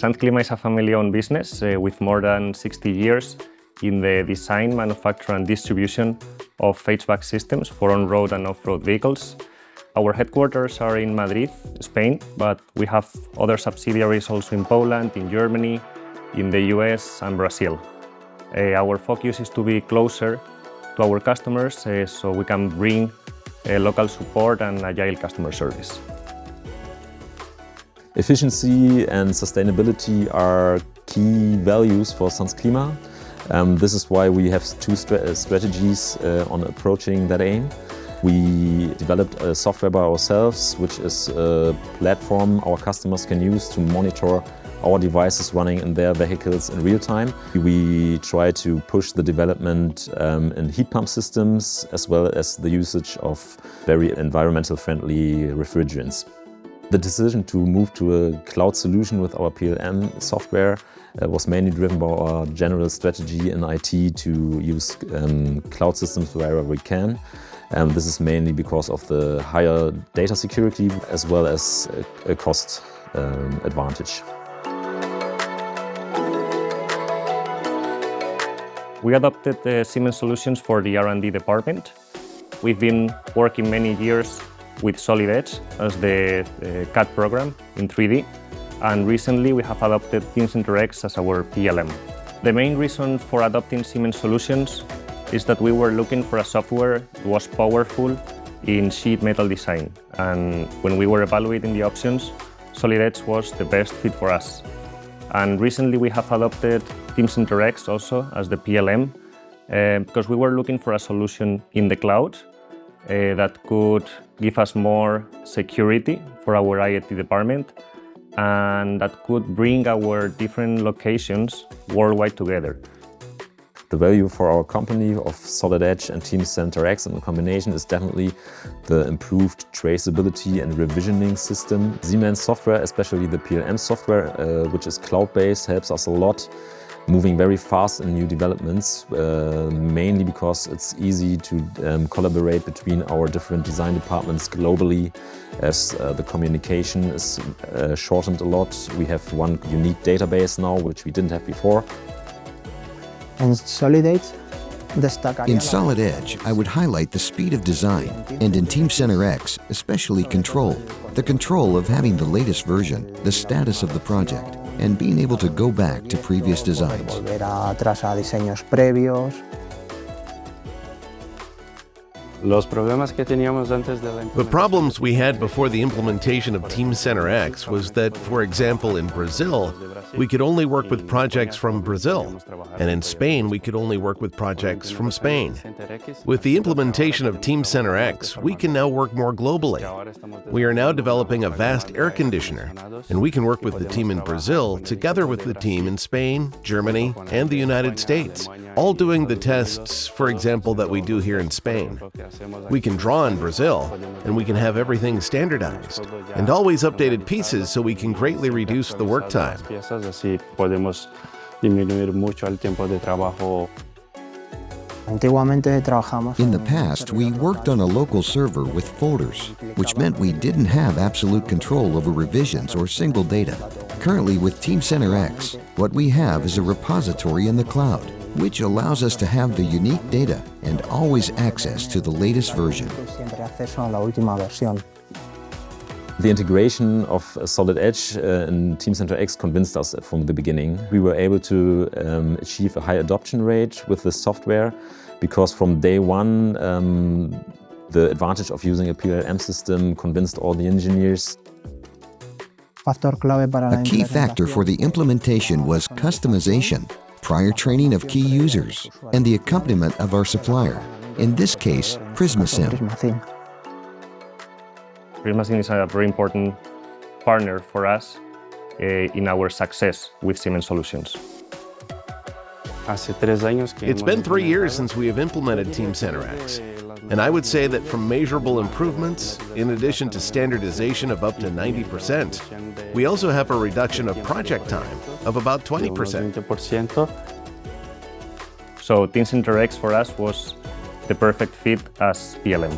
Sanz Clima is a family-owned business with more than 60 years in the design, manufacture and distribution of HVAC systems for on-road and off-road vehicles. Our headquarters are in Madrid, Spain, but we have other subsidiaries also in Poland, in Germany, in the US and Brazil. Our focus is to be closer to our customers so we can bring local support and agile customer service. Efficiency and sustainability are key values for Sanz Clima. This is why we have two strategies on approaching that aim. We developed a software by ourselves, which is a platform our customers can use to monitor our devices running in their vehicles in real time. We try to push the development in heat pump systems as well as the usage of very environmental friendly refrigerants. The decision to move to a cloud solution with our PLM software was mainly driven by our general strategy in IT to use cloud systems wherever we can. This is mainly because of the higher data security as well as a cost advantage. We adopted the Siemens solutions for the R&D department. We've been working many years with Solid Edge as the CAD program in 3D, and recently we have adopted Teamcenter X as our PLM. The main reason for adopting Siemens solutions is that we were looking for a software that was powerful in sheet metal design, and when we were evaluating the options, Solid Edge was the best fit for us. And recently we have adopted Teamcenter X also as the PLM because we were looking for a solution in the cloud that could give us more security for our IoT department and that could bring our different locations worldwide together. The value for our company of Solid Edge and Teamcenter X in combination is definitely the improved traceability and revisioning system. Siemens software, especially the PLM software, which is cloud-based, helps us a lot, moving very fast in new developments, mainly because it's easy to collaborate between our different design departments globally, as the communication is shortened a lot. We have one unique database now, which we didn't have before. In Solid Edge, I would highlight the speed of design, and in Teamcenter X, especially control. The control of having the latest version, the status of the project, and being able to go back to previous designs. The problems we had before the implementation of Teamcenter X was that, for example, in Brazil, we could only work with projects from Brazil, and in Spain, we could only work with projects from Spain. With the implementation of Teamcenter X, we can now work more globally. We are now developing a vast air conditioner, and we can work with the team in Brazil together with the team in Spain, Germany, and the United States, all doing the tests, for example, that we do here in Spain. We can draw in Brazil, and we can have everything standardized, and always updated pieces so we can greatly reduce the work time. In the past, we worked on a local server with folders, which meant we didn't have absolute control over revisions or single data. Currently, with Teamcenter X, what we have is a repository in the cloud, which allows us to have the unique data and always access to the latest version. The integration of Solid Edge in Teamcenter X convinced us from the beginning. We were able to achieve a high adoption rate with this software because from day one the advantage of using a PLM system convinced all the engineers. A key factor for the implementation was customization, prior training of key users, and the accompaniment of our supplier, in this case, PrismaSim. PrismaSim is a very important partner for us in our success with Siemens solutions. It's been 3 years since we have implemented Teamcenter X, and I would say that from measurable improvements, in addition to standardization of up to 90%, we also have a reduction of project time of about 20%. So Teamcenter X for us was the perfect fit as PLM.